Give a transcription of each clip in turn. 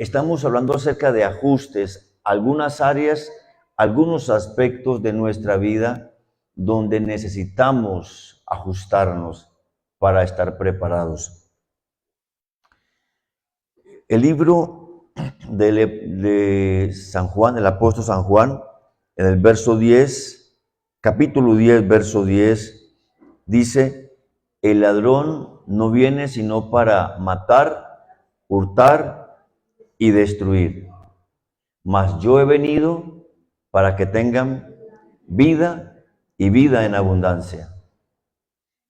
estamos hablando acerca de ajustes, algunas áreas, algunos aspectos de nuestra vida donde necesitamos ajustarnos para estar preparados. El libro de San Juan, el apóstol San Juan, en el verso 10, capítulo 10, verso 10, dice: el ladrón no viene sino para matar, hurtar y destruir. Mas yo he venido para que tengan vida y vida en abundancia.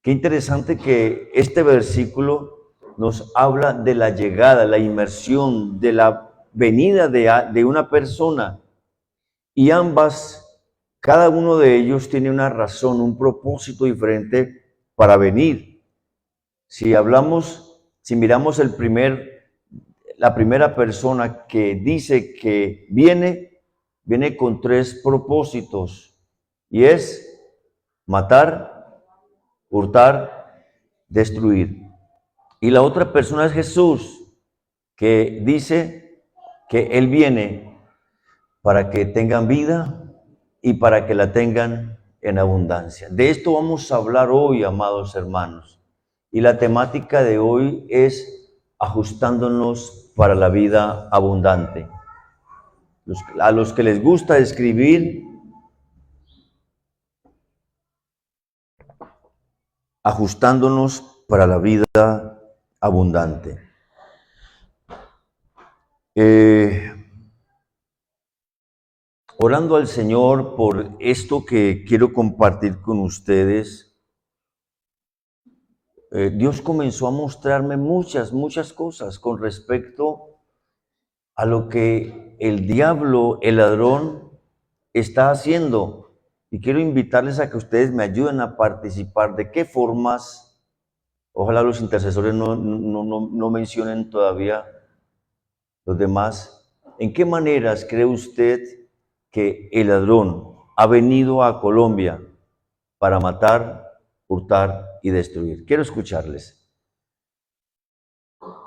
Qué interesante que este versículo nos habla de la llegada, la inmersión, de la venida de una persona. Y cada uno de ellos tiene una razón, un propósito diferente para venir. Si miramos la primera persona que dice que viene con tres propósitos, y es matar, hurtar, destruir. Y la otra persona es Jesús, que dice que Él viene para que tengan vida y para que la tengan en abundancia. De esto vamos a hablar hoy, amados hermanos. Y la temática de hoy es ajustándonos para la vida abundante. A los que les gusta escribir, ajustándonos para la vida abundante. Orando al Señor por esto que quiero compartir con ustedes, Dios comenzó a mostrarme muchas cosas con respecto a lo que el diablo, el ladrón, está haciendo. Y quiero invitarles a que ustedes me ayuden a participar. ¿De qué formas? Ojalá los intercesores no mencionen todavía los demás. ¿En qué maneras cree usted que el ladrón ha venido a Colombia para matar, hurtar y destruir? Quiero escucharles.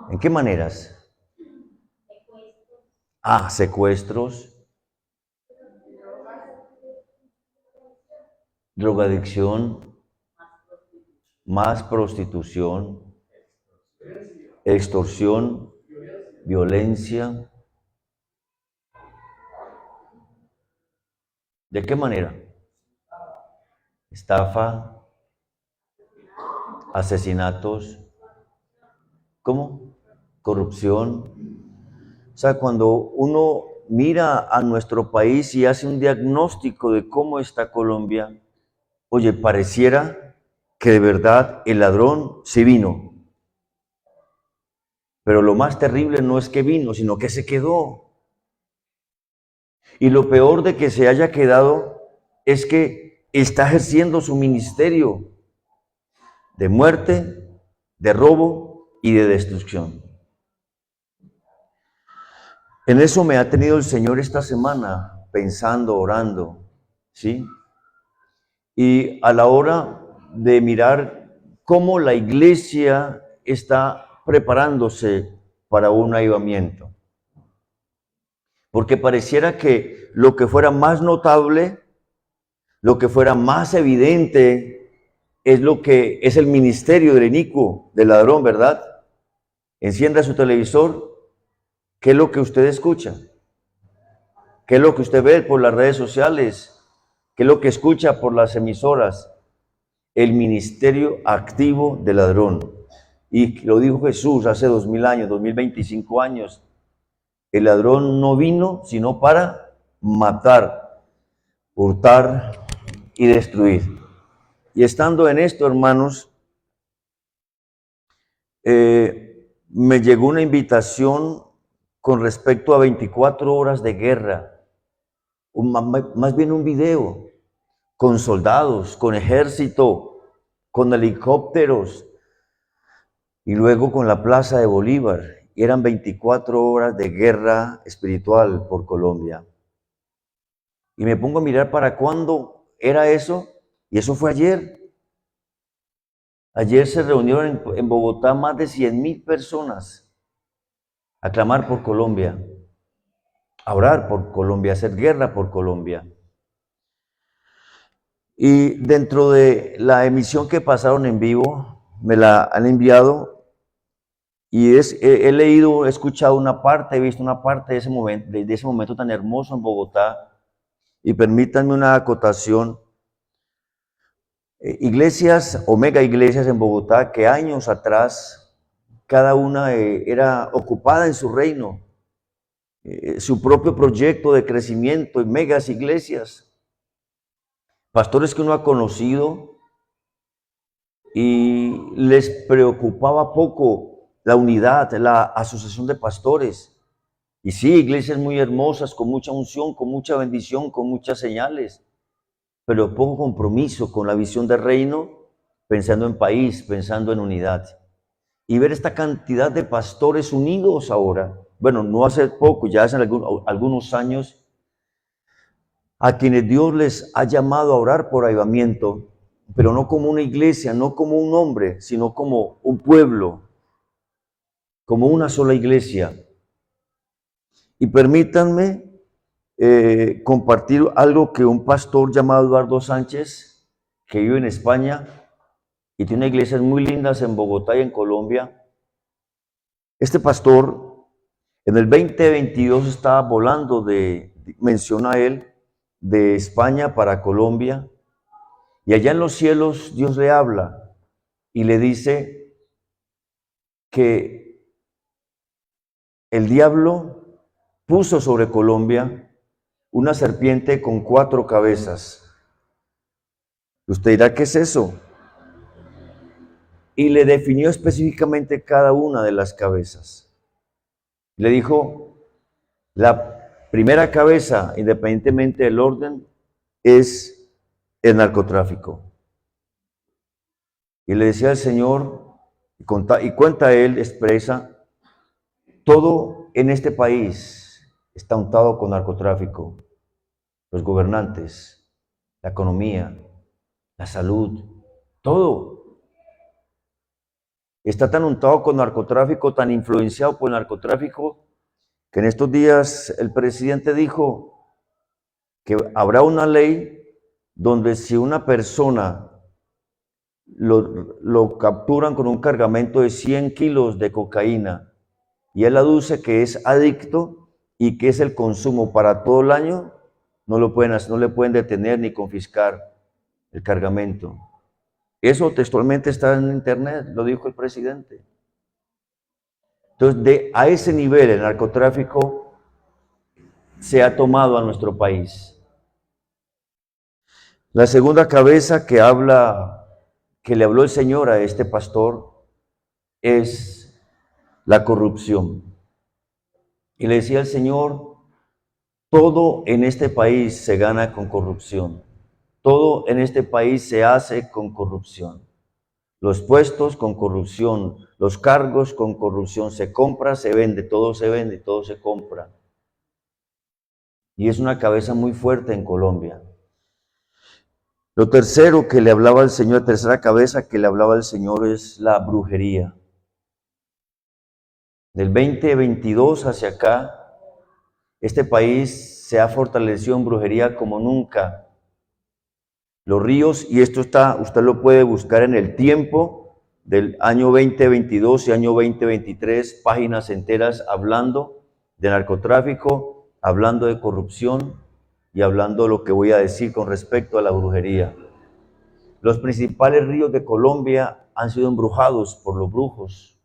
¿En qué maneras? Secuestros, drogadicción, más prostitución, extorsión, violencia. ¿De qué manera? Estafa, asesinatos, ¿cómo? Corrupción. O sea, cuando uno mira a nuestro país y hace un diagnóstico de cómo está Colombia, oye, pareciera que de verdad el ladrón sí vino. Pero lo más terrible no es que vino, sino que se quedó. Y lo peor de que se haya quedado es que está ejerciendo su ministerio de muerte, de robo y de destrucción. En eso me ha tenido el Señor esta semana, pensando, orando, ¿sí? Y a la hora de mirar cómo la iglesia está preparándose para un avivamiento. Porque pareciera que lo que fuera más notable, lo que fuera más evidente, es lo que es el ministerio del inicuo, del ladrón, ¿verdad? Encienda su televisor. ¿Qué es lo que usted escucha? ¿Qué es lo que usted ve por las redes sociales? ¿Qué es lo que escucha por las emisoras? El ministerio activo del ladrón. Y lo dijo Jesús hace 2000 años, 2025 años. El ladrón no vino sino para matar, hurtar y destruir. Y estando en esto, hermanos, me llegó una invitación con respecto a 24 horas de guerra, más bien un video, con soldados, con ejército, con helicópteros, y luego con la Plaza de Bolívar. Y eran 24 horas de guerra espiritual por Colombia. Y me pongo a mirar para cuándo era eso, y eso fue ayer. Ayer se reunieron en Bogotá más de 100,000 personas. a clamar por Colombia, a orar por Colombia, a hacer guerra por Colombia. Y dentro de la emisión que pasaron en vivo, me la han enviado y he leído, he escuchado una parte, he visto una parte de ese momento tan hermoso en Bogotá. Y permítanme una acotación. Iglesias o mega iglesias en Bogotá que años atrás cada una era ocupada en su reino, su propio proyecto de crecimiento en megas iglesias. Pastores que uno ha conocido y les preocupaba poco la unidad, la asociación de pastores. Y sí, iglesias muy hermosas, con mucha unción, con mucha bendición, con muchas señales, pero poco compromiso con la visión del reino, pensando en país, pensando en unidad. Y ver esta cantidad de pastores unidos ahora, bueno, no hace poco, ya hace algunos años, a quienes Dios les ha llamado a orar por avivamiento, pero no como una iglesia, no como un hombre, sino como un pueblo, como una sola iglesia. Y permítanme compartir algo que un pastor llamado Eduardo Sánchez, que vive en España y tiene iglesias muy lindas en Bogotá y en Colombia. Este pastor en el 2022 estaba volando menciona él, de España para Colombia, y allá en los cielos Dios le habla y le dice que el diablo puso sobre Colombia una serpiente con 4 cabezas. Usted dirá, ¿qué es eso? Y le definió específicamente cada una de las cabezas. Le dijo, la primera cabeza, independientemente del orden, es el narcotráfico. Y le decía al Señor, y cuenta él, expresa, todo en este país está untado con narcotráfico. Los gobernantes, la economía, la salud, todo. Está tan untado con narcotráfico, tan influenciado por el narcotráfico, que en estos días el presidente dijo que habrá una ley donde si una persona lo capturan con un cargamento de 100 kilos de cocaína y él aduce que es adicto y que es el consumo para todo el año, no le pueden detener ni confiscar el cargamento. Eso textualmente está en internet, lo dijo el presidente. Entonces, a ese nivel el narcotráfico se ha tomado a nuestro país. La segunda cabeza que le habló el Señor a este pastor es la corrupción. Y le decía al Señor, todo en este país se gana con corrupción. Todo en este país se hace con corrupción. Los puestos con corrupción, los cargos con corrupción, se compra, se vende, todo se compra. Y es una cabeza muy fuerte en Colombia. Lo tercero que le hablaba al Señor, la tercera cabeza que le hablaba al Señor es la brujería. Del 2022 hacia acá, este país se ha fortalecido en brujería como nunca. Los ríos, y esto usted lo puede buscar en el tiempo del año 2022 y año 2023, páginas enteras hablando de narcotráfico, hablando de corrupción y hablando de lo que voy a decir con respecto a la brujería. Los principales ríos de Colombia han sido embrujados por los brujos.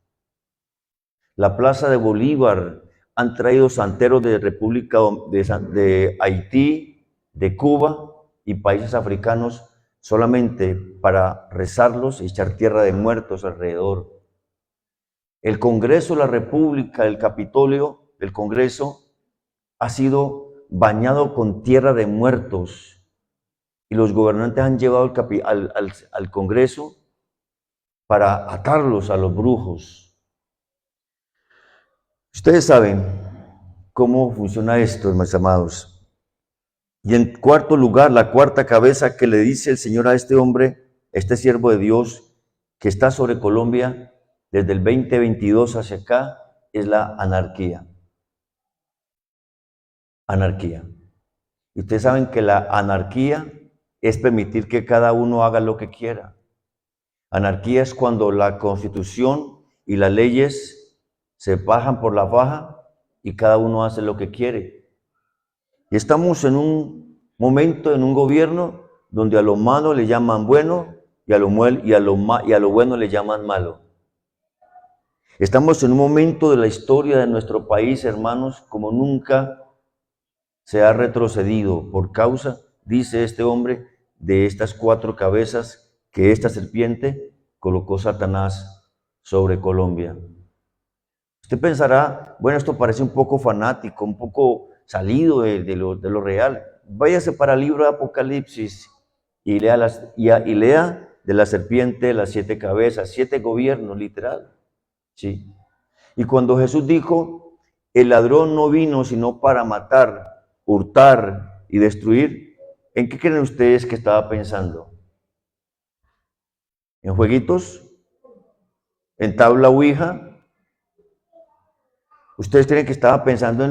La Plaza de Bolívar han traído santeros de República de Haití, de Cuba y países africanos solamente para rezarlos y echar tierra de muertos alrededor. El Congreso de la República, el Capitolio del Congreso, ha sido bañado con tierra de muertos y los gobernantes han llevado al Congreso para atarlos a los brujos. Ustedes saben cómo funciona esto, mis amados. Y en cuarto lugar, la cuarta cabeza que le dice el Señor a este hombre, este siervo de Dios, que está sobre Colombia desde el 2022 hacia acá, es la anarquía. Anarquía. Y ustedes saben que la anarquía es permitir que cada uno haga lo que quiera. Anarquía es cuando la Constitución y las leyes se bajan por la faja y cada uno hace lo que quiere. Y estamos en un momento, en un gobierno, donde a lo malo le llaman bueno y a lo bueno le llaman malo. Estamos en un momento de la historia de nuestro país, hermanos, como nunca se ha retrocedido por causa, dice este hombre, de estas 4 cabezas que esta serpiente colocó Satanás sobre Colombia. Usted pensará, bueno, esto parece un poco fanático, un poco salido de lo real. Váyase para el libro de Apocalipsis y lea de la serpiente las 7 cabezas, 7 gobiernos, literal. Sí. Y cuando Jesús dijo, el ladrón no vino sino para matar, hurtar y destruir, ¿en qué creen ustedes que estaba pensando? ¿En jueguitos? ¿En tabla ouija? ¿Ustedes creen que estaba pensando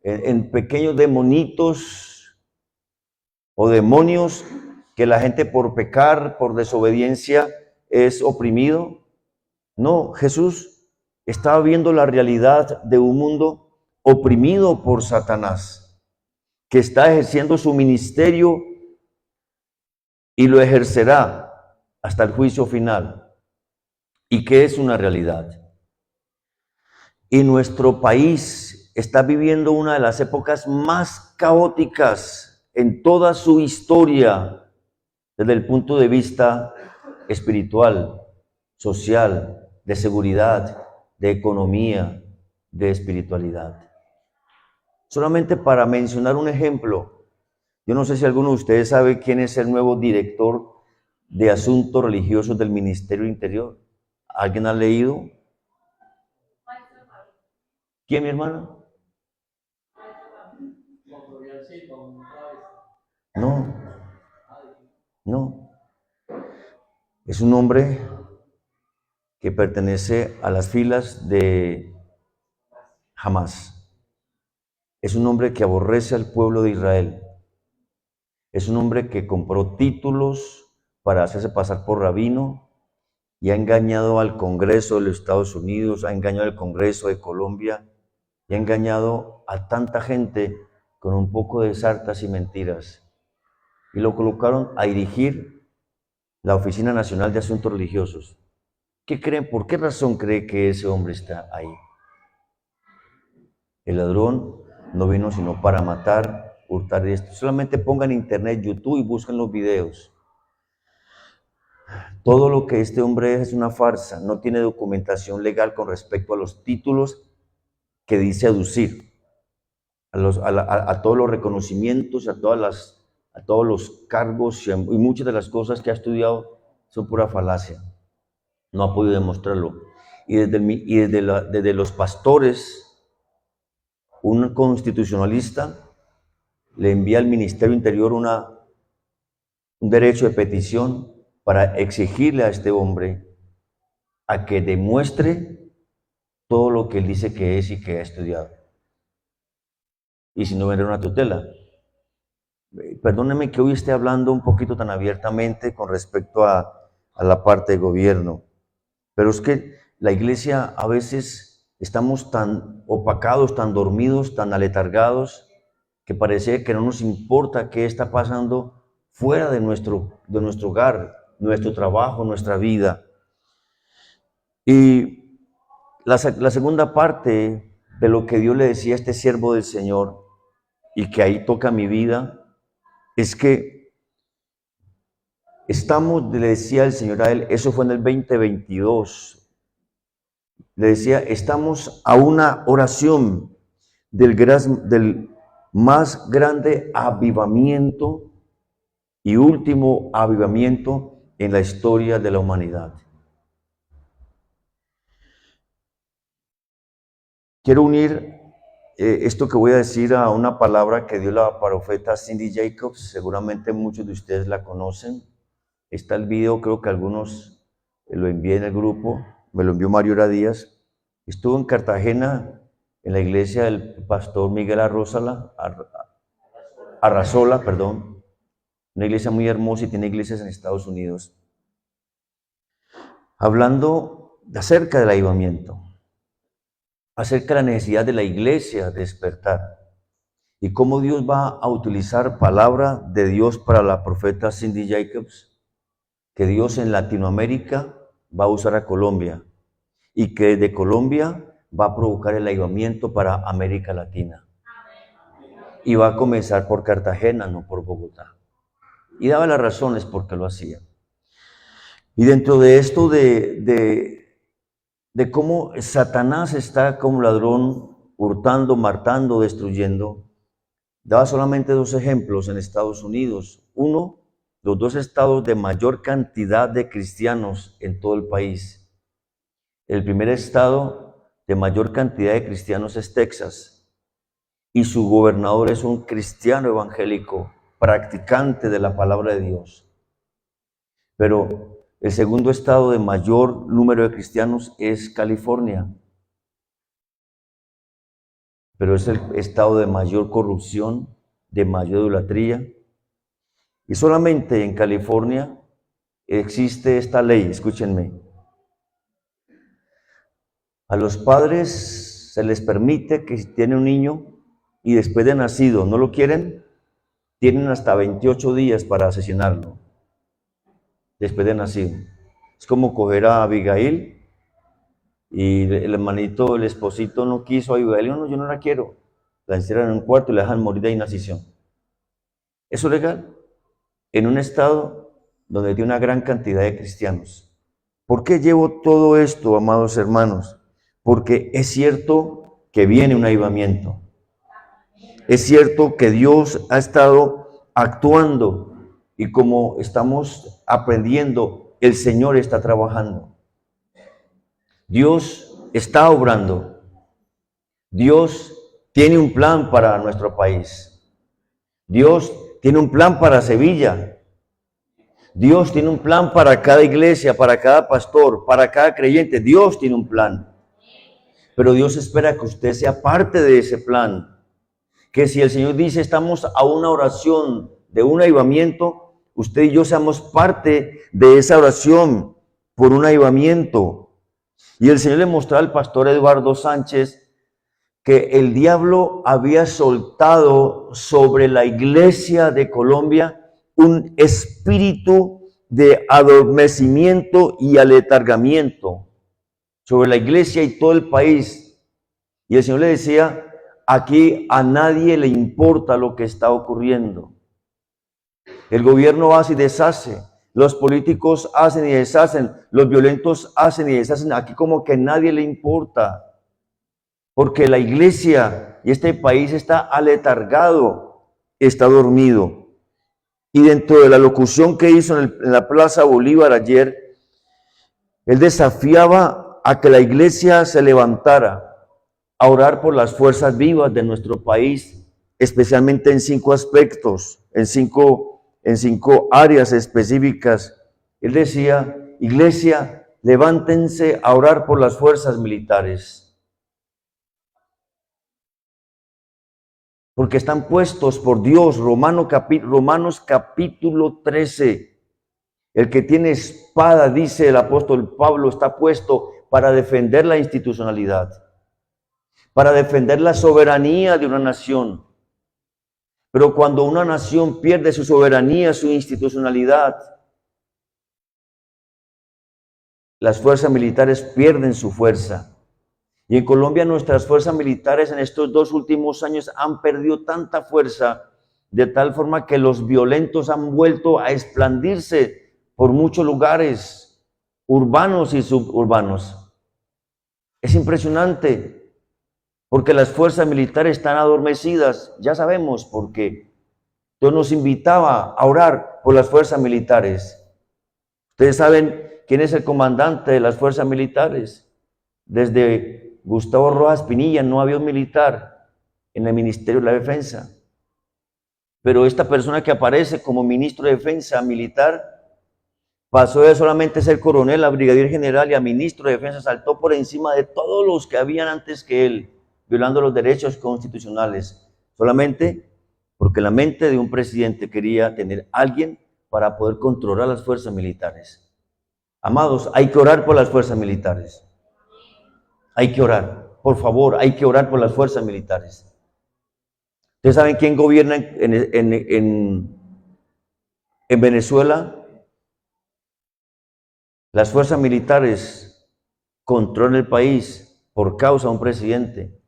en pequeños demonitos o demonios que la gente por pecar, por desobediencia, es oprimido? No, Jesús estaba viendo la realidad de un mundo oprimido por Satanás, que está ejerciendo su ministerio y lo ejercerá hasta el juicio final, y que es una realidad. Y nuestro país está viviendo una de las épocas más caóticas en toda su historia, desde el punto de vista espiritual, social, de seguridad, de economía, de espiritualidad. Solamente para mencionar un ejemplo, yo no sé si alguno de ustedes sabe quién es el nuevo director de Asuntos Religiosos del Ministerio Interior. ¿Alguien ha leído? ¿Quién, mi hermana? No. Es un hombre que pertenece a las filas de Hamás. Es un hombre que aborrece al pueblo de Israel. Es un hombre que compró títulos para hacerse pasar por rabino y ha engañado al Congreso de los Estados Unidos, ha engañado al Congreso de Colombia y ha engañado a tanta gente con un poco de sartas y mentiras. Y lo colocaron a dirigir la Oficina Nacional de Asuntos Religiosos. ¿Qué creen? ¿Por qué razón cree que ese hombre está ahí? El ladrón no vino sino para matar, hurtar y esto. Solamente pongan en internet, YouTube y busquen los videos. Todo lo que este hombre es una farsa, no tiene documentación legal con respecto a los títulos que dice aducir, a todos los reconocimientos, a todos los cargos y muchas de las cosas que ha estudiado son pura falacia. No ha podido demostrarlo. Y desde los pastores, un constitucionalista le envía al Ministerio Interior un derecho de petición para exigirle a este hombre a que demuestre todo lo que él dice que es y que ha estudiado. Y si no, vendrá una tutela. Perdónenme que hoy esté hablando un poquito tan abiertamente con respecto a la parte de gobierno, pero es que la iglesia a veces estamos tan opacados, tan dormidos, tan aletargados, que parece que no nos importa qué está pasando fuera de nuestro hogar, nuestro trabajo, nuestra vida. Y la segunda parte de lo que Dios le decía a este siervo del Señor, y que ahí toca mi vida, es que le decía el Señor a él, eso fue en el 2022, le decía, estamos a una oración del más grande avivamiento y último avivamiento en la historia de la humanidad. Quiero unir esto que voy a decir a una palabra que dio la profeta Cindy Jacobs, seguramente muchos de ustedes la conocen. Está el video, creo que algunos lo envié en el grupo, me lo envió Mario Díaz. Estuvo en Cartagena, en la iglesia del pastor Miguel Arrazola, perdón, una iglesia muy hermosa y tiene iglesias en Estados Unidos, hablando acerca del avivamiento, acerca de la necesidad de la iglesia de despertar y cómo Dios va a utilizar palabra de Dios para la profeta Cindy Jacobs, que Dios en Latinoamérica va a usar a Colombia y que desde Colombia va a provocar el avivamiento para América Latina. Y va a comenzar por Cartagena, no por Bogotá. Y daba las razones por qué lo hacía. Y dentro de esto de cómo Satanás está como ladrón, hurtando, matando, destruyendo, daba solamente 2 ejemplos en Estados Unidos. Uno, los 2 estados de mayor cantidad de cristianos en todo el país. El primer estado de mayor cantidad de cristianos es Texas, y su gobernador es un cristiano evangélico, practicante de la palabra de Dios. Pero el segundo estado de mayor número de cristianos es California, pero es el estado de mayor corrupción, de mayor idolatría. Y solamente en California existe esta ley, escúchenme. A los padres se les permite que si tienen un niño y después de nacido no lo quieren, tienen hasta 28 días para asesinarlo, después de nacido. Es como coger a Abigail y el hermanito, el esposito no quiso a Abigail, no, yo no la quiero. La encierran en un cuarto y la dejan morir de inanición. ¿Eso es legal? En un estado donde hay una gran cantidad de cristianos. ¿Por qué llevo todo esto, amados hermanos? Porque es cierto que viene un avivamiento. Es cierto que Dios ha estado actuando y como estamos aprendiendo, el Señor está trabajando. Dios está obrando. Dios tiene un plan para nuestro país. Dios tiene un plan para Sevilla. Dios tiene un plan para cada iglesia, para cada pastor, para cada creyente. Dios tiene un plan. Pero Dios espera que usted sea parte de ese plan. Que si el Señor dice estamos a una oración de un avivamiento, usted y yo seamos parte de esa oración por un avivamiento. Y el Señor le mostró al pastor Eduardo Sánchez que el diablo había soltado sobre la iglesia de Colombia un espíritu de adormecimiento y aletargamiento sobre la iglesia y todo el país. Y el Señor le decía, aquí a nadie le importa lo que está ocurriendo. El gobierno hace y deshace, los políticos hacen y deshacen, los violentos hacen y deshacen, aquí como que a nadie le importa. Porque la iglesia y este país está aletargado, está dormido. Y dentro de la locución que hizo en la Plaza Bolívar ayer, él desafiaba a que la iglesia se levantara a orar por las fuerzas vivas de nuestro país, especialmente en 5 aspectos, en cinco áreas específicas. Él decía, iglesia, levántense a orar por las fuerzas militares. Porque están puestos por Dios, Romanos capítulo 13. El que tiene espada, dice el apóstol Pablo, está puesto para defender la institucionalidad, para defender la soberanía de una nación. Pero cuando una nación pierde su soberanía, su institucionalidad, las fuerzas militares pierden su fuerza. Y en Colombia nuestras fuerzas militares en estos 2 últimos años han perdido tanta fuerza, de tal forma que los violentos han vuelto a expandirse por muchos lugares, urbanos y suburbanos. Es impresionante, porque las fuerzas militares están adormecidas, ya sabemos por qué. Dios nos invitaba a orar por las fuerzas militares. Ustedes saben quién es el comandante de las fuerzas militares. Desde Gustavo Rojas Pinilla no había un militar en el Ministerio de la Defensa. Pero esta persona que aparece como ministro de Defensa militar Pasó de solamente ser coronel a brigadier general y a ministro de defensa, saltó por encima de todos los que habían antes que él, violando los derechos constitucionales, solamente porque la mente de un presidente quería tener a alguien para poder controlar las fuerzas militares. Amados, hay que orar por las fuerzas militares. Hay que orar, por favor, hay que orar por las fuerzas militares. ¿Ustedes saben quién gobierna en Venezuela? Las fuerzas militares controlan el país por causa de un presidente.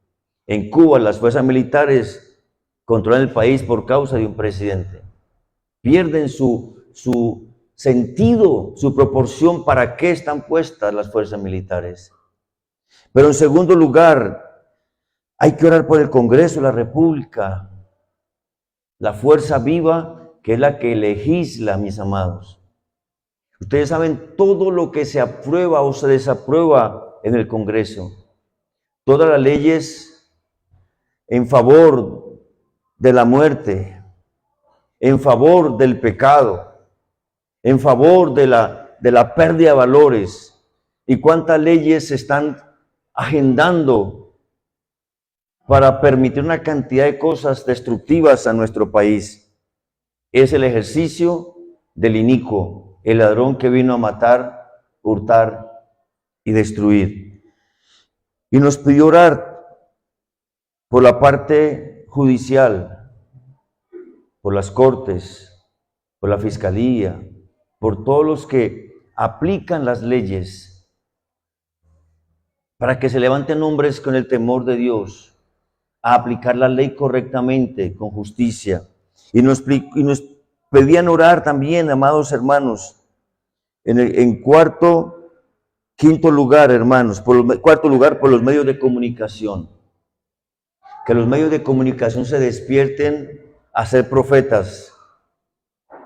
En Cuba, las fuerzas militares controlan el país por causa de un presidente. Pierden su sentido, su proporción, para qué están puestas las fuerzas militares. Pero en segundo lugar, hay que orar por el Congreso de la República, la fuerza viva que es la que legisla, mis amados. Ustedes saben todo lo que se aprueba o se desaprueba en el Congreso. Todas las leyes en favor de la muerte, en favor del pecado, en favor de la pérdida de valores. ¿Y cuántas leyes se están agendando para permitir una cantidad de cosas destructivas a nuestro país? Es el ejercicio del inicuo, el ladrón que vino a matar, hurtar y destruir. Y nos pidió orar por la parte judicial, por las cortes, por la fiscalía, por todos los que aplican las leyes, para que se levanten hombres con el temor de Dios, a aplicar la ley correctamente, con justicia. Y nos pedían orar también, amados hermanos, en quinto lugar, hermanos, cuarto lugar, por los medios de comunicación. Que los medios de comunicación se despierten a ser profetas.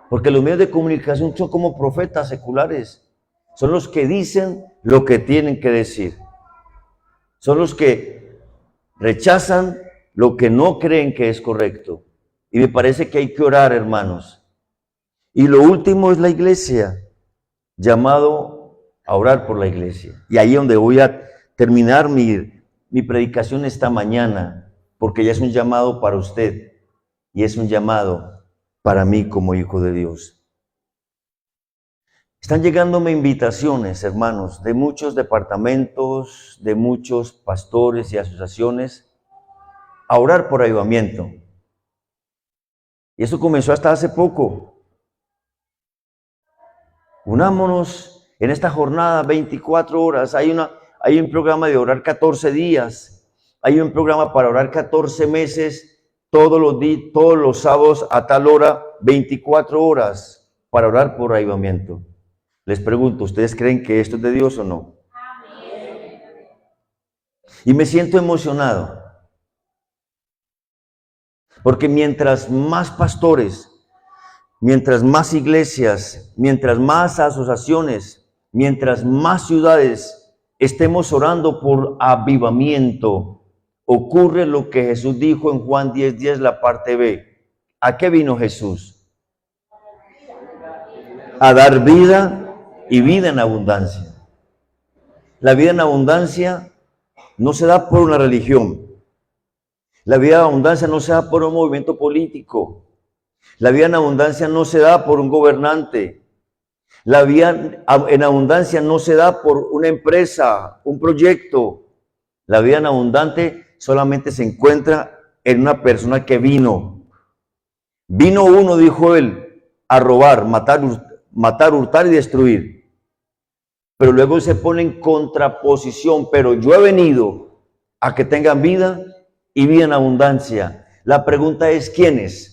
Porque los medios de comunicación son como profetas seculares. Son los que dicen lo que tienen que decir. Son los que rechazan lo que no creen que es correcto. Y me parece que hay que orar, hermanos. Y lo último es la iglesia, llamado a orar por la iglesia. Y ahí es donde voy a terminar mi predicación esta mañana, porque ya es un llamado para usted y es un llamado para mí como hijo de Dios. Están llegándome invitaciones, hermanos, de muchos departamentos, de muchos pastores y asociaciones a orar por avivamiento. Y eso comenzó hasta hace poco. Unámonos en esta jornada 24 horas. Hay un programa de orar 14 días. Hay un programa para orar 14 meses, todos los sábados a tal hora, 24 horas, para orar por avivamiento. Les pregunto, ¿ustedes creen que esto es de Dios o no? Amén. Y me siento emocionado. Porque mientras más pastores, mientras más iglesias, mientras más asociaciones, mientras más ciudades estemos orando por avivamiento, ocurre lo que Jesús dijo en Juan 10:10, la parte B. ¿A qué vino Jesús? A dar vida y vida en abundancia. La vida en abundancia no se da por una religión. La vida en abundancia no se da por un movimiento político. La vida en abundancia no se da por un gobernante. La vida en abundancia no se da por una empresa, un proyecto. La vida en abundante solamente se encuentra en una persona que vino. Vino uno, dijo él, a robar, matar, hurtar y destruir. Pero luego se pone en contraposición, pero yo he venido a que tengan vida y vida en abundancia. La pregunta es, ¿quiénes?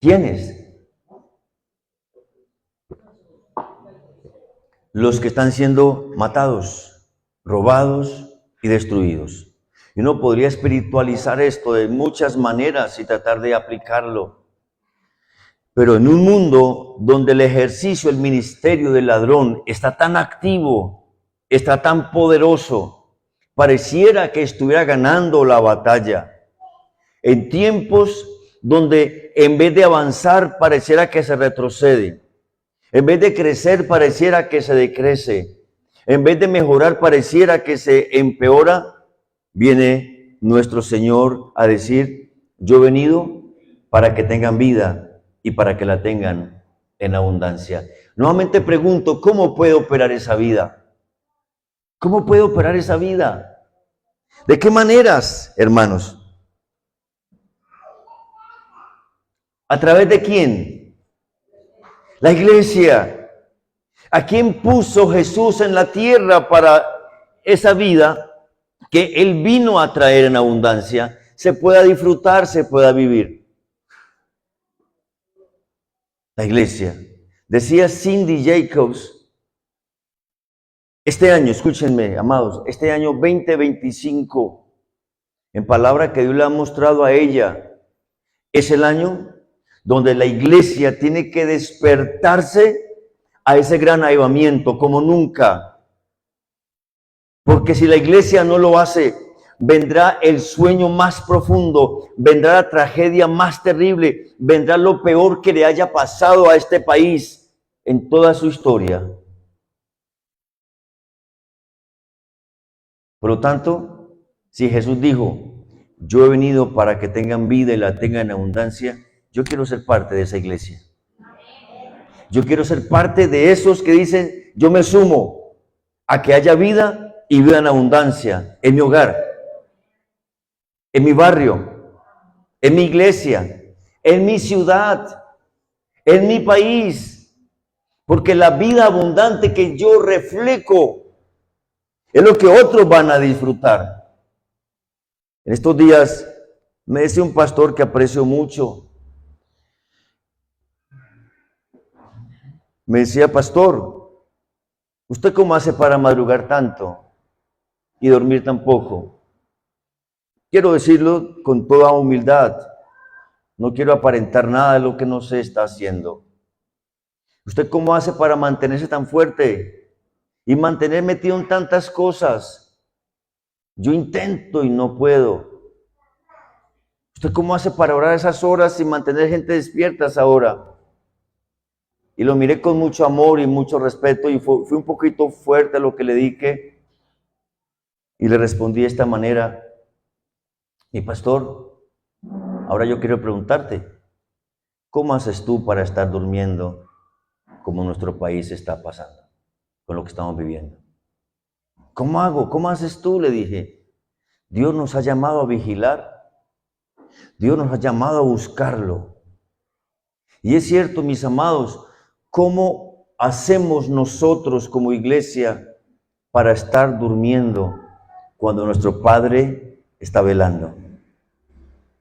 ¿Quiénes? Los que están siendo matados, robados y destruidos. Y uno podría espiritualizar esto de muchas maneras y tratar de aplicarlo. Pero en un mundo donde el ejercicio, el ministerio del ladrón está tan activo, está tan poderoso, pareciera que estuviera ganando la batalla. En tiempos donde en vez de avanzar pareciera que se retrocede, en vez de crecer pareciera que se decrece, en vez de mejorar pareciera que se empeora, viene nuestro Señor a decir: yo he venido para que tengan vida y para que la tengan en abundancia. Nuevamente pregunto, ¿cómo puede operar esa vida? ¿Cómo puede operar esa vida? ¿De qué maneras, hermanos? ¿A través de quién? La iglesia. ¿A quién puso Jesús en la tierra para esa vida que Él vino a traer en abundancia se pueda disfrutar, se pueda vivir? La iglesia. Decía Cindy Jacobs, este año, escúchenme, amados, este año 2025, en palabra que Dios le ha mostrado a ella, es el año donde la iglesia tiene que despertarse a ese gran avivamiento como nunca. Porque si la iglesia no lo hace, vendrá el sueño más profundo, vendrá la tragedia más terrible, vendrá lo peor que le haya pasado a este país en toda su historia. Por lo tanto, si Jesús dijo, yo he venido para que tengan vida y la tengan en abundancia, yo quiero ser parte de esa iglesia. Yo quiero ser parte de esos que dicen, yo me sumo a que haya vida y vida en abundancia en mi hogar, en mi barrio, en mi iglesia, en mi ciudad, en mi país. Porque la vida abundante que yo reflejo es lo que otros van a disfrutar. En estos días me decía un pastor que aprecio mucho. Me decía, pastor, ¿usted cómo hace para madrugar tanto y dormir tan poco? Quiero decirlo con toda humildad. No quiero aparentar nada de lo que no se está haciendo. ¿Usted cómo hace para mantenerse tan fuerte y mantener metido en tantas cosas? Yo intento y no puedo. ¿Usted cómo hace para orar esas horas y mantener gente despierta a esa hora? Y lo miré con mucho amor y mucho respeto y fui un poquito fuerte a lo que le dije. Y le respondí de esta manera: mi pastor, ahora yo quiero preguntarte, ¿cómo haces tú para estar durmiendo como nuestro país está pasando, con lo que estamos viviendo? ¿Cómo hago? ¿Cómo haces tú? Le dije. Dios nos ha llamado a vigilar. Dios nos ha llamado a buscarlo. Y es cierto, mis amados, ¿cómo hacemos nosotros como iglesia para estar durmiendo cuando nuestro Padre está velando?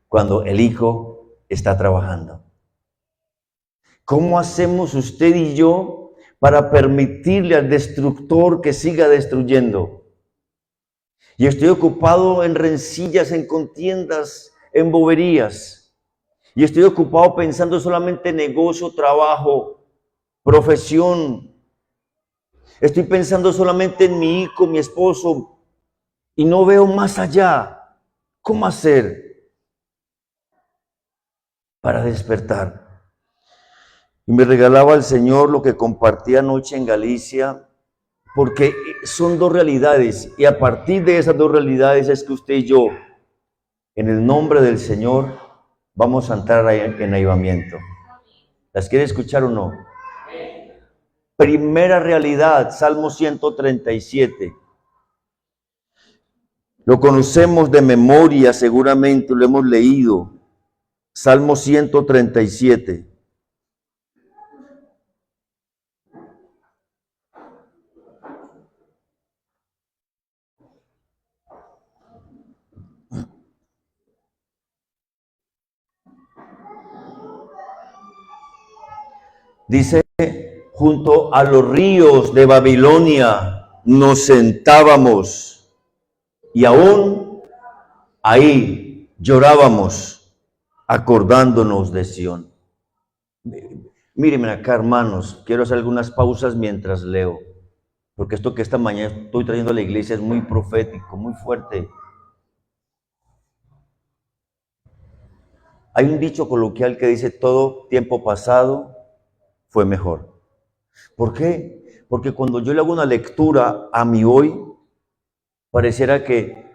Cuando el Hijo está trabajando. ¿Cómo hacemos usted y yo para permitirle al destructor que siga destruyendo? Y estoy ocupado en rencillas, en contiendas, en boberías. Y estoy ocupado pensando solamente en negocio, trabajo, profesión. Estoy pensando solamente en mi hijo, mi esposo, y no veo más allá. ¿Cómo hacer para despertar? Y me regalaba el Señor lo que compartí anoche en Galicia, porque son dos realidades, y a partir de esas dos realidades es que usted y yo, en el nombre del Señor, vamos a entrar en avivamiento. ¿Las quiere escuchar o no? Primera realidad, Salmo 137. Lo conocemos de memoria, seguramente lo hemos leído. Salmo 137. Dice, junto a los ríos de Babilonia nos sentábamos y aún ahí llorábamos acordándonos de Sión. Mírenme acá, hermanos, quiero hacer algunas pausas mientras leo, porque esto que esta mañana estoy trayendo a la iglesia es muy profético, muy fuerte. Hay un dicho coloquial que dice: todo tiempo pasado fue mejor. ¿Por qué? Porque cuando yo le hago una lectura a mi hoy, pareciera que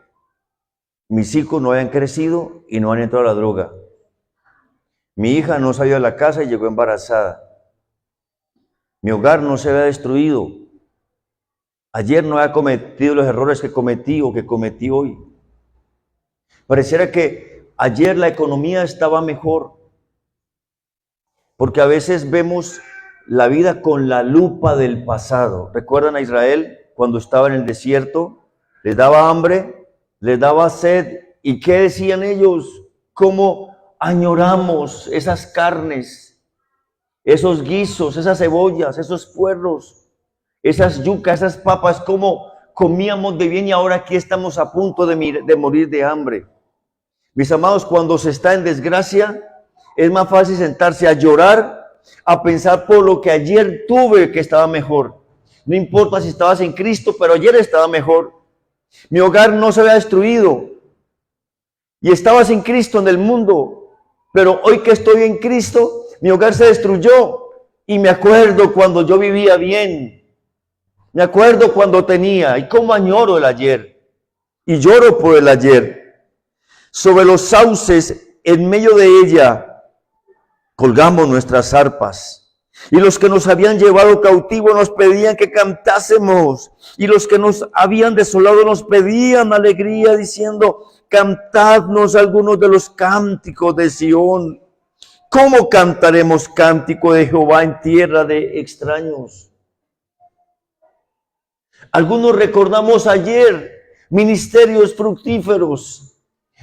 mis hijos no habían crecido y no han entrado a la droga. Mi hija no salió de la casa y llegó embarazada. Mi hogar no se había destruido. Ayer no había cometido los errores que cometí o que cometí hoy. Pareciera que ayer la economía estaba mejor. Porque a veces vemos la vida con la lupa del pasado. ¿Recuerdan a Israel cuando estaba en el desierto? Les daba hambre, les daba sed. ¿Y qué decían ellos? ¿Cómo añoramos esas carnes, esos guisos, esas cebollas, esos puerros, esas yucas, esas papas? ¿Cómo comíamos de bien y ahora aquí estamos a punto de morir de hambre? Mis amados, cuando se está en desgracia, es más fácil sentarse a llorar, a pensar por lo que ayer tuve que estaba mejor. No importa si estabas en Cristo, pero ayer estaba mejor. Mi hogar no se había destruido y estabas en Cristo en el mundo, pero hoy que estoy en Cristo, mi hogar se destruyó y me acuerdo cuando yo vivía bien. Me acuerdo cuando tenía y cómo añoro el ayer y lloro por el ayer. Sobre los sauces, en medio de ella, colgamos nuestras arpas. Y los que nos habían llevado cautivos nos pedían que cantásemos. Y los que nos habían desolado nos pedían alegría, diciendo: cantadnos algunos de los cánticos de Sión. ¿Cómo cantaremos cántico de Jehová en tierra de extraños? Algunos recordamos ayer ministerios fructíferos,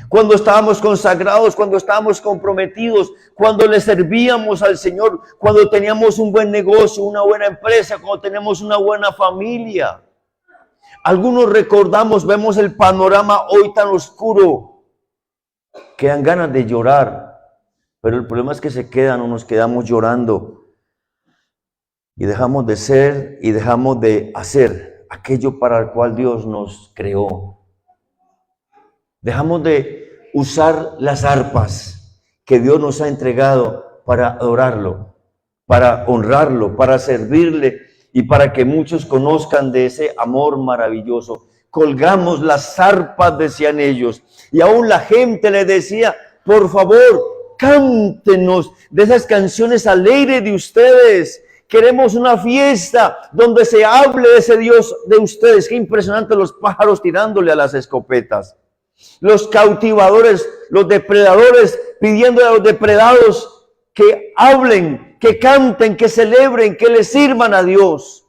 cuando estábamos consagrados, cuando estábamos comprometidos, cuando le servíamos al Señor, cuando teníamos un buen negocio, una buena empresa, cuando tenemos una buena familia. Algunos recordamos, vemos el panorama hoy tan oscuro que dan ganas de llorar, pero el problema es que se quedan o nos quedamos llorando y dejamos de ser y dejamos de hacer aquello para el cual Dios nos creó. Dejamos de usar las arpas que Dios nos ha entregado para adorarlo, para honrarlo, para servirle y para que muchos conozcan de ese amor maravilloso. Colgamos las arpas, decían ellos, y aún la gente le decía: por favor, cántenos de esas canciones alegres de ustedes. Queremos una fiesta donde se hable de ese Dios de ustedes. Qué impresionante los pájaros tirándole a las escopetas. Los cautivadores, los depredadores, pidiendo a los depredados que hablen, que canten, que celebren, que le sirvan a Dios.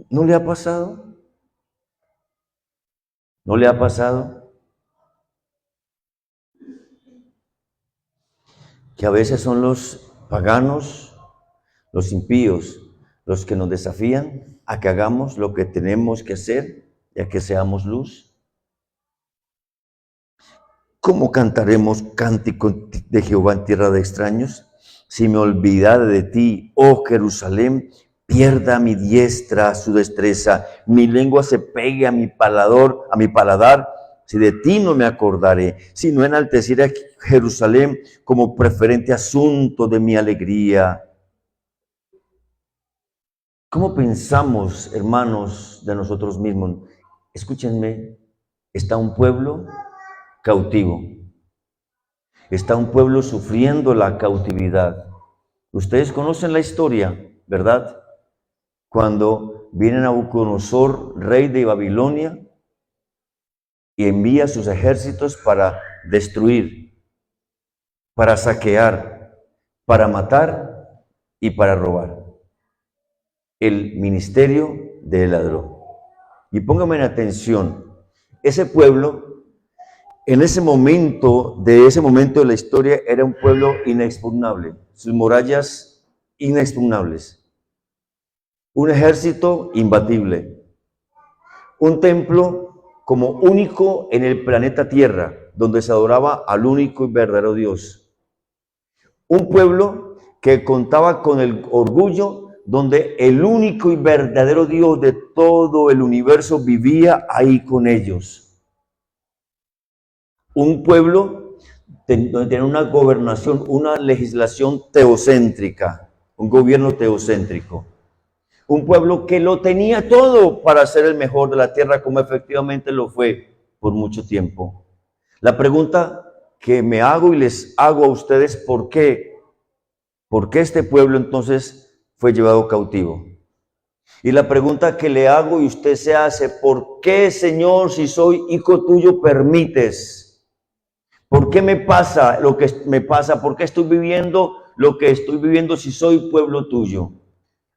¿No le ha pasado? ¿No le ha pasado? Que a veces son los paganos, los impíos, los que nos desafían a que hagamos lo que tenemos que hacer y a que seamos luz. ¿Cómo cantaremos cántico de Jehová en tierra de extraños? Si me olvidare de ti, oh Jerusalén, pierda mi diestra su destreza, mi lengua se pegue a mi paladar, si de ti no me acordaré, si no enalteciera a Jerusalén como preferente asunto de mi alegría. ¿Cómo pensamos, hermanos, de nosotros mismos? Escúchenme, está un pueblo cautivo. Está un pueblo sufriendo la cautividad. Ustedes conocen la historia, ¿verdad? Cuando viene Nabucodonosor, rey de Babilonia, y envía sus ejércitos para destruir, para saquear, para matar y para robar. El ministerio del ladrón. Y pónganme en atención, ese pueblo, en ese momento de la historia, era un pueblo inexpugnable, sus murallas inexpugnables, un ejército imbatible, un templo como único en el planeta Tierra, donde se adoraba al único y verdadero Dios, un pueblo que contaba con el orgullo donde el único y verdadero Dios de todo el universo vivía ahí con ellos. Un pueblo donde tenían una gobernación, una legislación teocéntrica, un gobierno teocéntrico. Un pueblo que lo tenía todo para ser el mejor de la tierra, como efectivamente lo fue por mucho tiempo. La pregunta que me hago y les hago a ustedes, ¿por qué? ¿Por qué este pueblo entonces fue llevado cautivo? Y la pregunta que le hago y usted se hace, ¿por qué, Señor, si soy hijo tuyo, permites? ¿Por qué me pasa lo que me pasa? ¿Por qué estoy viviendo lo que estoy viviendo si soy pueblo tuyo?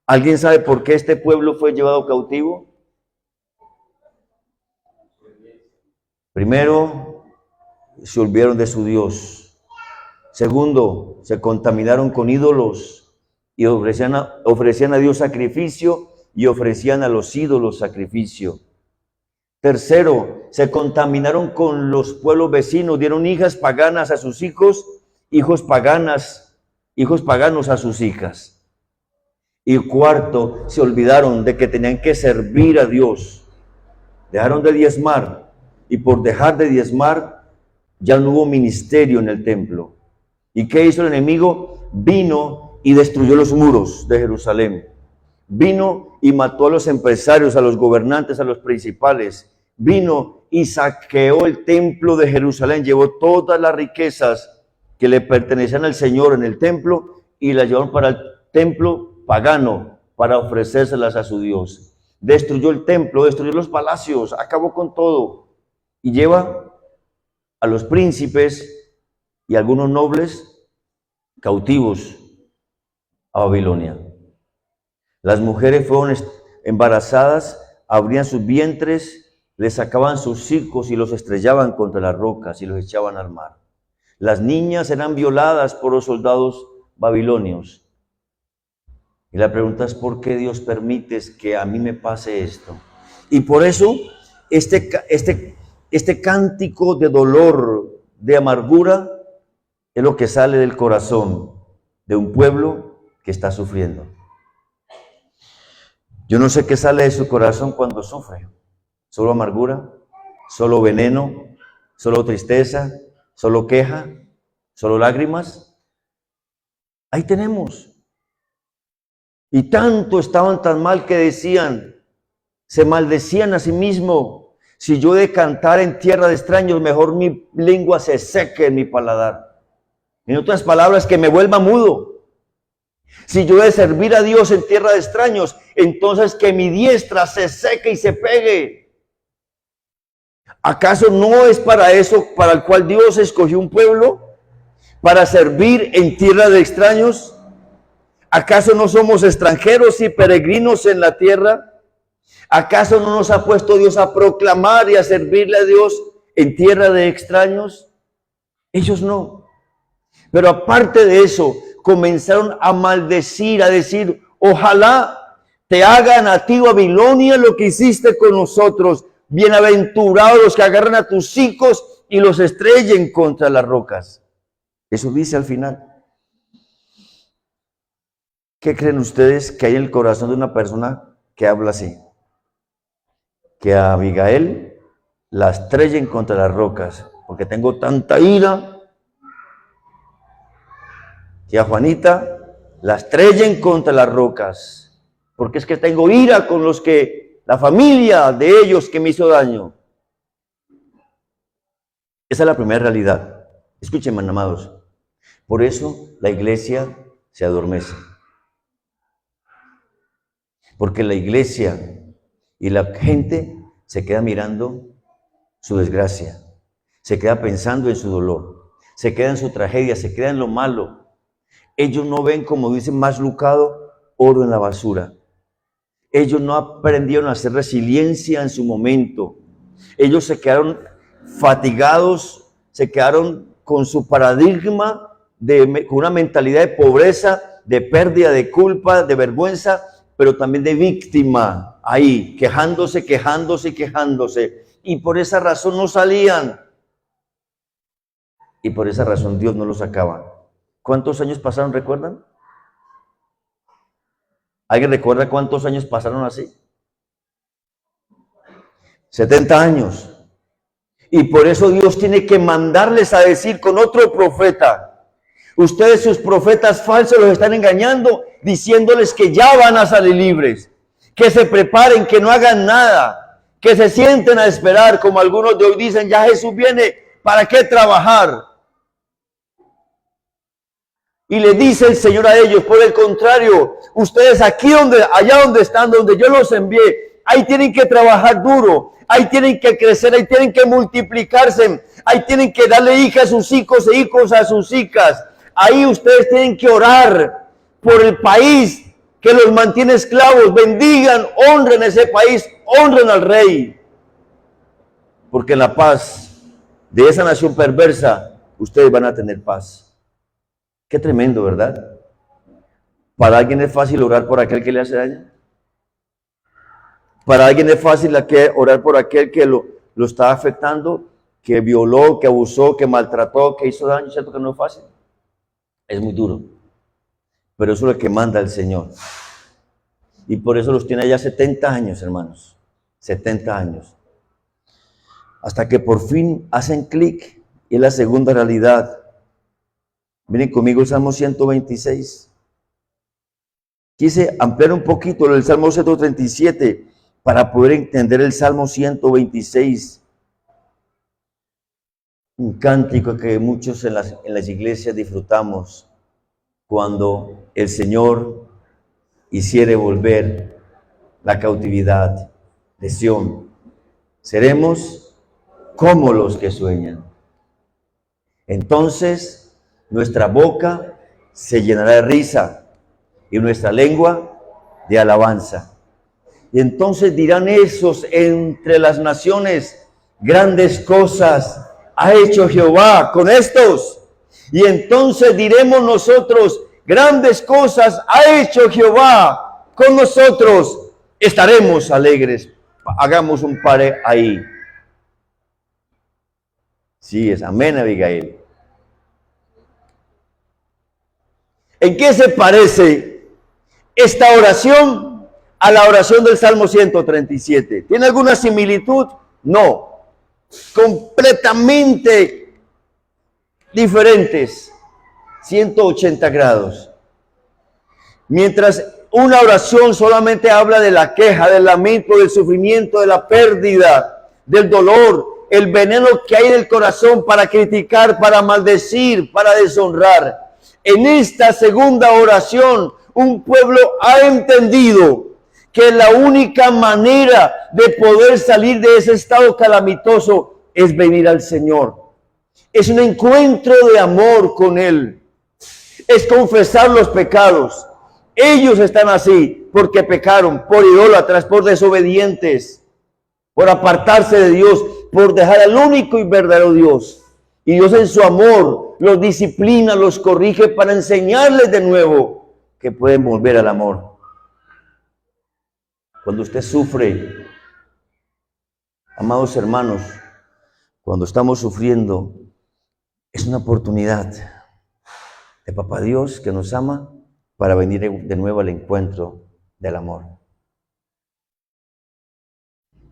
¿Alguien sabe por qué este pueblo fue llevado cautivo? Primero, se olvidaron de su Dios. Segundo, se contaminaron con ídolos y ofrecían a Dios sacrificio y ofrecían a los ídolos sacrificio. Tercero, se contaminaron con los pueblos vecinos, dieron hijas paganas a sus hijos, hijos paganos a sus hijas. Y cuarto, se olvidaron de que tenían que servir a Dios. Dejaron de diezmar y por dejar de diezmar ya no hubo ministerio en el templo. ¿Y qué hizo el enemigo? Vino y destruyó los muros de Jerusalén. Vino y mató a los empresarios, a los gobernantes, a los principales. Vino y saqueó el templo de Jerusalén, llevó todas las riquezas que le pertenecían al Señor en el templo y las llevaron para el templo pagano, para ofrecérselas a su Dios. Destruyó el templo, destruyó los palacios, acabó con todo y lleva a los príncipes y algunos nobles cautivos a Babilonia. Las mujeres fueron embarazadas, abrían sus vientres, les sacaban sus hijos y los estrellaban contra las rocas y los echaban al mar. Las niñas eran violadas por los soldados babilonios. Y la pregunta es, ¿por qué Dios permite que a mí me pase esto? Y por eso este cántico de dolor, de amargura, es lo que sale del corazón de un pueblo que está sufriendo. Yo no sé qué sale de su corazón cuando sufre. ¿Solo amargura? ¿Solo veneno? ¿Solo tristeza? ¿Solo queja? ¿Solo lágrimas? Ahí tenemos. Y tanto estaban tan mal que decían, se maldecían a sí mismos. Si yo de cantar en tierra de extraños, mejor mi lengua se seque en mi paladar. En otras palabras, que me vuelva mudo. Si yo de servir a Dios en tierra de extraños, entonces que mi diestra se seque y se pegue. ¿Acaso no es para eso para el cual Dios escogió un pueblo? ¿Para servir en tierra de extraños? ¿Acaso no somos extranjeros y peregrinos en la tierra? ¿Acaso no nos ha puesto Dios a proclamar y a servirle a Dios en tierra de extraños? Ellos no. Pero aparte de eso, comenzaron a maldecir, a decir, ojalá te hagan a ti, Babilonia, lo que hiciste con nosotros. Bienaventurados los que agarran a tus hijos y los estrellen contra las rocas. Eso dice al final. ¿Qué creen ustedes que hay en el corazón de una persona que habla así? Que a Abigail la estrellen contra las rocas, porque tengo tanta ira. Que a Juanita la estrellen contra las rocas, porque es que tengo ira con los que, la familia de ellos que me hizo daño. Esa es la primera realidad. Escúchenme, amados. Por eso la iglesia se adormece. Porque la iglesia y la gente se queda mirando su desgracia, se queda pensando en su dolor, se queda en su tragedia, se queda en lo malo. Ellos no ven, como dice más Lucado, oro en la basura. Ellos no aprendieron a hacer resiliencia en su momento. Ellos se quedaron fatigados, se quedaron con su paradigma, con una mentalidad de pobreza, de pérdida, de culpa, de vergüenza, pero también de víctima, ahí, quejándose. Y por esa razón no salían. Y por esa razón Dios no los sacaba. ¿Cuántos años pasaron, recuerdan? ¿Alguien recuerda cuántos años pasaron así? 70 años. Y por eso Dios tiene que mandarles a decir con otro profeta. Ustedes, sus profetas falsos, los están engañando, diciéndoles que ya van a salir libres, que se preparen, que no hagan nada, que se sienten a esperar, como algunos de hoy dicen, ya Jesús viene, ¿para qué trabajar? Y le dice el Señor a ellos, por el contrario, ustedes allá donde están, donde yo los envié, ahí tienen que trabajar duro, ahí tienen que crecer, ahí tienen que multiplicarse, ahí tienen que darle hijas a sus hijos e hijos a sus hijas. Ahí ustedes tienen que orar por el país que los mantiene esclavos, bendigan, honren ese país, honren al rey. Porque en la paz de esa nación perversa, ustedes van a tener paz. Qué tremendo, ¿verdad? ¿Para alguien es fácil orar por aquel que le hace daño? ¿Para alguien es fácil orar por aquel que lo está afectando, que violó, que abusó, que maltrató, que hizo daño? ¿Cierto que no es fácil? Es muy duro. Pero eso es lo que manda el Señor. Y por eso los tiene allá 70 años, hermanos. 70 años. Hasta que por fin hacen clic. Y es la segunda realidad. Miren conmigo el Salmo 126. Quise ampliar un poquito el Salmo 137 para poder entender el Salmo 126. Un cántico que muchos en las iglesias disfrutamos cuando el Señor hiciere volver la cautividad de Sión. Seremos como los que sueñan. Entonces nuestra boca se llenará de risa y nuestra lengua de alabanza. Y entonces dirán esos entre las naciones, grandes cosas ha hecho Jehová con estos. Y entonces diremos nosotros, grandes cosas ha hecho Jehová con nosotros. Estaremos alegres. Hagamos un pare ahí. Sí, es amén, Abigail. ¿En qué se parece esta oración a la oración del Salmo 137? ¿Tiene alguna similitud? No. Completamente diferentes. 180 grados. Mientras una oración solamente habla de la queja, del lamento, del sufrimiento, de la pérdida, del dolor, el veneno que hay en el corazón para criticar, para maldecir, para deshonrar. En esta segunda oración, un pueblo ha entendido que la única manera de poder salir de ese estado calamitoso es venir al Señor. Es un encuentro de amor con Él. Es confesar los pecados. Ellos están así porque pecaron, por idólatras, por desobedientes, por apartarse de Dios, por dejar al único y verdadero Dios. Y Dios en su amor los disciplina, los corrige para enseñarles de nuevo que pueden volver al amor. Cuando usted sufre, amados hermanos, cuando estamos sufriendo, es una oportunidad de Papá Dios que nos ama para venir de nuevo al encuentro del amor.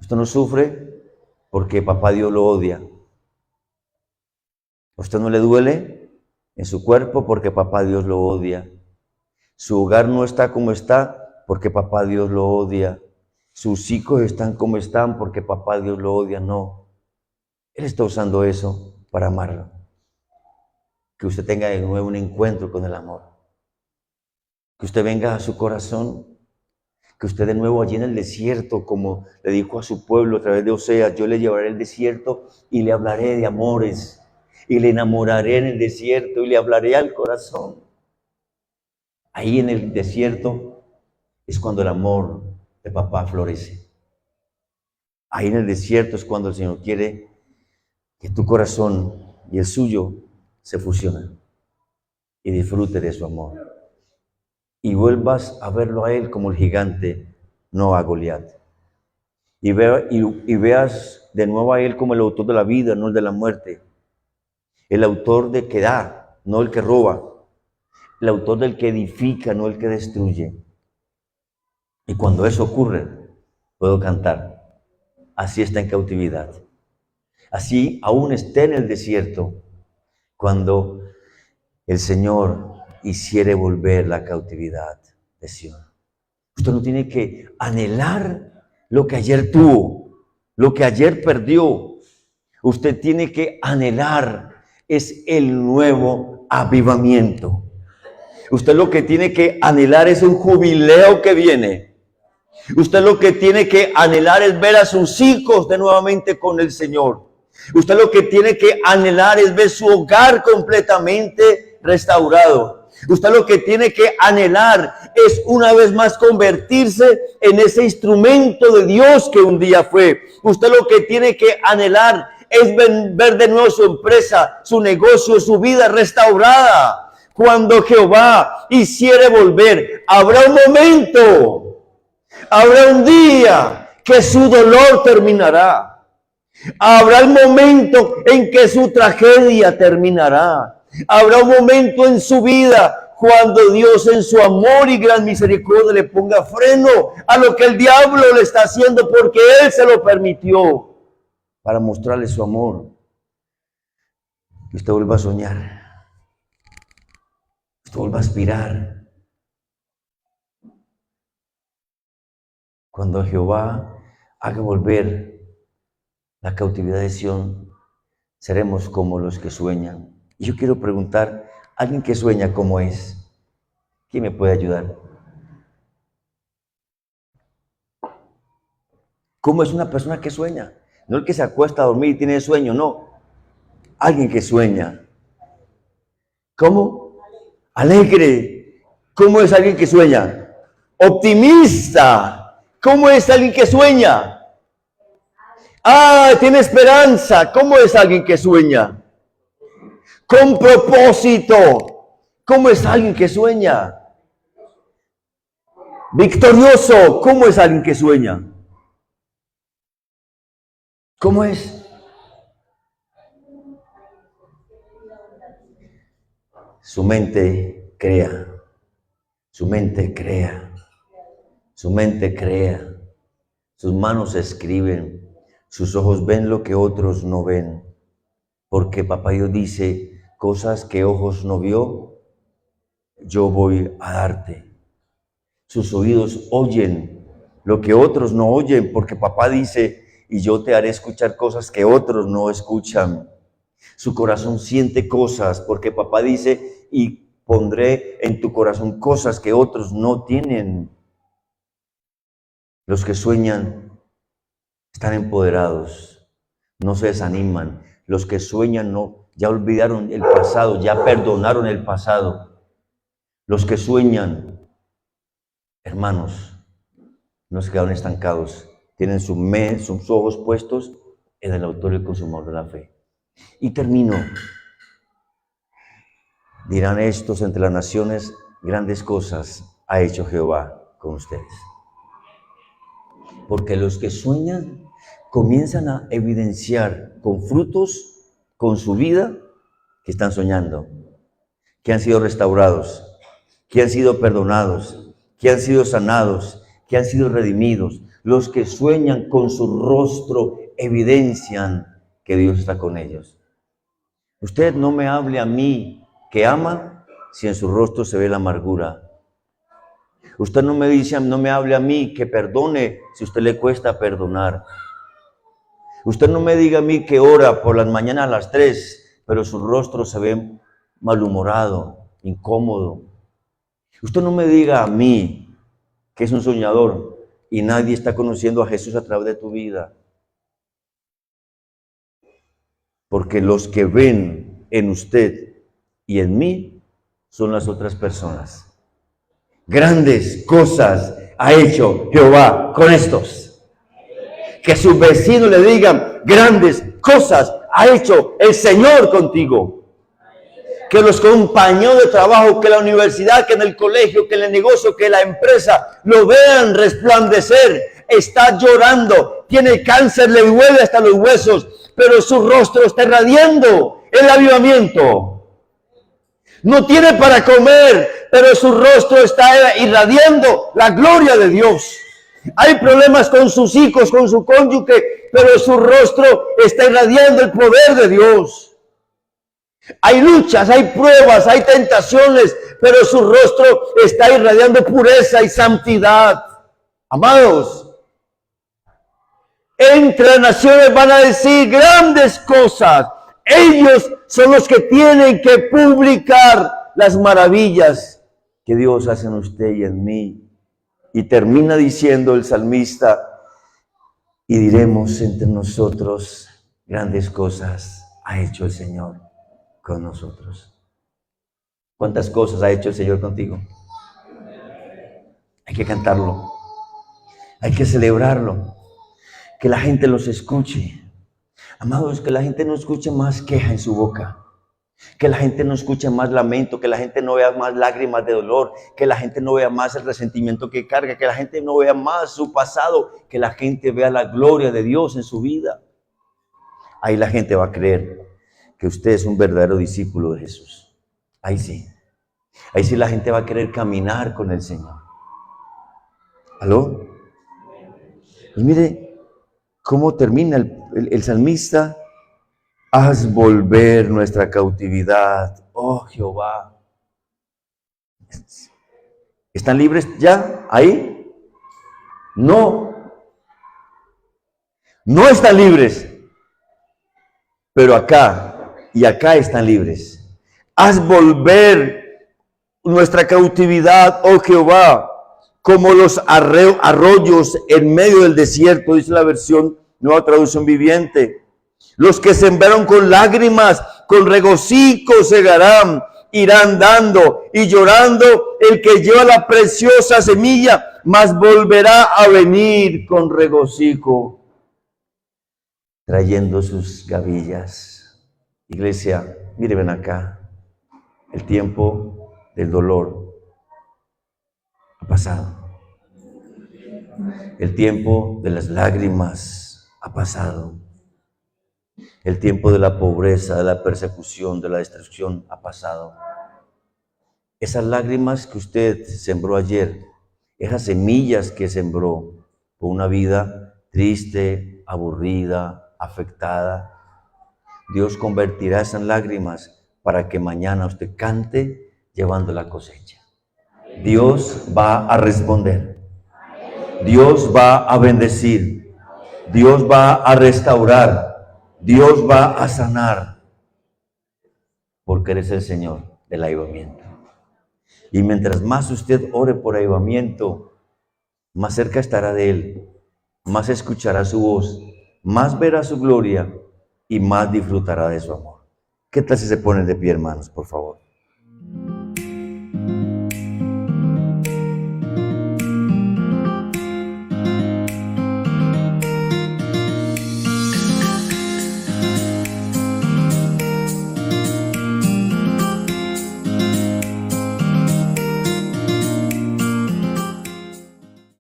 Usted no sufre porque Papá Dios lo odia. A usted no le duele en su cuerpo porque Papá Dios lo odia. Su hogar no está como está porque Papá Dios lo odia. Sus hijos están como están porque Papá Dios lo odia. No. Él está usando eso para amarlo. Que usted tenga de nuevo un encuentro con el amor. Que usted venga a su corazón. Que usted de nuevo allí en el desierto, como le dijo a su pueblo a través de Oseas, yo le llevaré al desierto y le hablaré de amores. Y le enamoraré en el desierto y le hablaré al corazón. Ahí en el desierto es cuando el amor de papá florece. Ahí en el desierto es cuando el Señor quiere que tu corazón y el suyo se fusionen y disfrute de su amor. Y vuelvas a verlo a Él como el gigante, no a Goliat. Y veas de nuevo a Él como el autor de la vida, no el de la muerte. El autor de que da, no el que roba. El autor del que edifica, no el que destruye. Y cuando eso ocurre, puedo cantar. Así está en cautividad. Así aún esté en el desierto, cuando el Señor hiciere volver la cautividad de Sión. Usted no tiene que anhelar lo que ayer tuvo, lo que ayer perdió. Usted tiene que anhelar es el nuevo avivamiento. Usted lo que tiene que anhelar es un jubileo que viene. Usted lo que tiene que anhelar es ver a sus hijos de nuevamente con el Señor. Usted lo que tiene que anhelar es ver su hogar completamente restaurado. Usted lo que tiene que anhelar es una vez más convertirse en ese instrumento de Dios que un día fue. Usted lo que tiene que anhelar es ver de nuevo su empresa, su negocio, su vida restaurada. Cuando Jehová hiciere volver, habrá un momento, habrá un día que su dolor terminará. Habrá el momento en que su tragedia terminará. Habrá un momento en su vida cuando Dios en su amor y gran misericordia le ponga freno a lo que el diablo le está haciendo porque Él se lo permitió para mostrarle su amor. Que usted vuelva a soñar. Usted vuelva a aspirar. Cuando Jehová haga volver la cautividad de Sión, seremos como los que sueñan. Y yo quiero preguntar, ¿alguien que sueña cómo es? ¿Quién me puede ayudar? ¿Cómo es una persona que sueña? No el que se acuesta a dormir y tiene sueño, no. Alguien que sueña. ¿Cómo? Alegre. ¿Cómo es alguien que sueña? Optimista. ¿Cómo es alguien que sueña? Tiene esperanza. ¿Cómo es alguien que sueña? Con propósito. ¿Cómo es alguien que sueña? Victorioso. ¿Cómo es alguien que sueña? ¿Cómo es? Su mente crea. Su mente crea. Su mente crea. Sus manos escriben. Sus ojos ven lo que otros no ven. Porque Papá Dios dice, cosas que ojos no vio, yo voy a darte. Sus oídos oyen lo que otros no oyen, porque Papá dice, y yo te haré escuchar cosas que otros no escuchan. Su corazón siente cosas, porque Papá dice, y pondré en tu corazón cosas que otros no tienen. Los que sueñan están empoderados, no se desaniman. Los que sueñan ya olvidaron el pasado, ya perdonaron el pasado. Los que sueñan, hermanos, no se quedaron estancados, tienen sus ojos puestos en el autor y el consumador de la fe. Y termino. Dirán estos entre las naciones, grandes cosas ha hecho Jehová con ustedes. Porque los que sueñan comienzan a evidenciar con frutos, con su vida, que están soñando, que han sido restaurados, que han sido perdonados, que han sido sanados, que han sido redimidos. Los que sueñan con su rostro evidencian que Dios está con ellos. Usted no me hable a mí que ama si en su rostro se ve la amargura. Usted no me hable a mí que perdone si a usted le cuesta perdonar. Usted no me diga a mí que ora por las mañanas a las 3, pero su rostro se ve malhumorado, incómodo. Usted no me diga a mí que es un soñador y nadie está conociendo a Jesús a través de tu vida. Porque los que ven en usted y en mí son las otras personas. Grandes cosas ha hecho Jehová con estos. Que sus vecinos le digan, grandes cosas ha hecho el Señor contigo. Que los compañeros de trabajo, que la universidad, que en el colegio, que en el negocio, que la empresa, lo vean resplandecer. Está llorando, tiene cáncer, le duele hasta los huesos, pero su rostro está irradiando el avivamiento. No tiene para comer, pero su rostro está irradiando la gloria de Dios. Hay problemas con sus hijos, con su cónyuge, pero su rostro está irradiando el poder de Dios. Hay luchas, hay pruebas, hay tentaciones, pero su rostro está irradiando pureza y santidad. Amados, entre las naciones van a decir grandes cosas. Ellos son los que tienen que publicar las maravillas que Dios hace en usted y en mí. Y termina diciendo el salmista, y diremos entre nosotros, grandes cosas ha hecho el Señor con nosotros. ¿Cuántas cosas ha hecho el Señor contigo? Hay que cantarlo, hay que celebrarlo, que la gente los escuche. Amados, que la gente no escuche más queja en su boca, que la gente no escuche más lamento, que la gente no vea más lágrimas de dolor, que la gente no vea más el resentimiento que carga, que la gente no vea más su pasado, que la gente vea la gloria de Dios en su vida. Ahí la gente va a creer que usted es un verdadero discípulo de Jesús. Ahí sí la gente va a querer caminar con el Señor. ¿Aló? Y mire cómo termina el salmista. Haz volver nuestra cautividad, oh Jehová. ¿Están libres ya ahí? No están libres, pero acá y acá están libres. Haz volver nuestra cautividad, oh Jehová, como los arroyos en medio del desierto, dice la versión Nueva Traducción Viviente. Los que sembraron con lágrimas, con regocijo segarán, irán dando y llorando el que lleva la preciosa semilla, mas volverá a venir con regocijo, trayendo sus gavillas. Iglesia, mire, ven acá, el tiempo del dolor ha pasado. El tiempo de las lágrimas ha pasado. El tiempo de la pobreza, de la persecución, de la destrucción ha pasado. Esas lágrimas que usted sembró ayer, esas semillas que sembró por una vida triste, aburrida, afectada, Dios convertirá esas lágrimas para que mañana usted cante llevando la cosecha. Dios va a responder. Dios va a bendecir. Dios va a restaurar. Dios va a sanar, porque eres el Señor del avivamiento. Y mientras más usted ore por avivamiento, más cerca estará de Él, más escuchará su voz, más verá su gloria y más disfrutará de su amor. ¿Qué tal si se ponen de pie, hermanos, por favor?